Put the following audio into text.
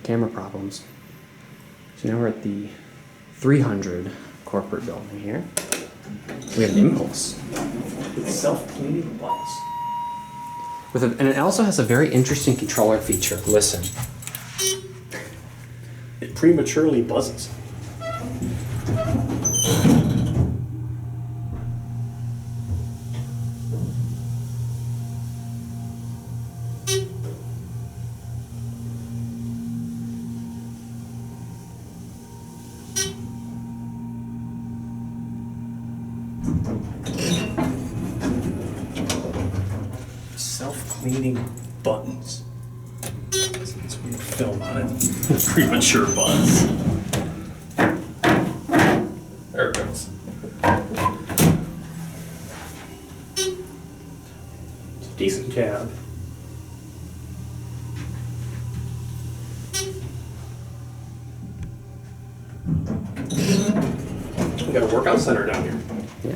Camera problems. So now we're at the 300 corporate building here. We have an Impulse. With self-cleaning buttons. And it also has a very interesting controller feature. Listen. It prematurely buzzes. Self-cleaning buttons. It's weird film on it. Premature buzz. There it goes. It's a decent cab. We got a workout center down here. Yeah.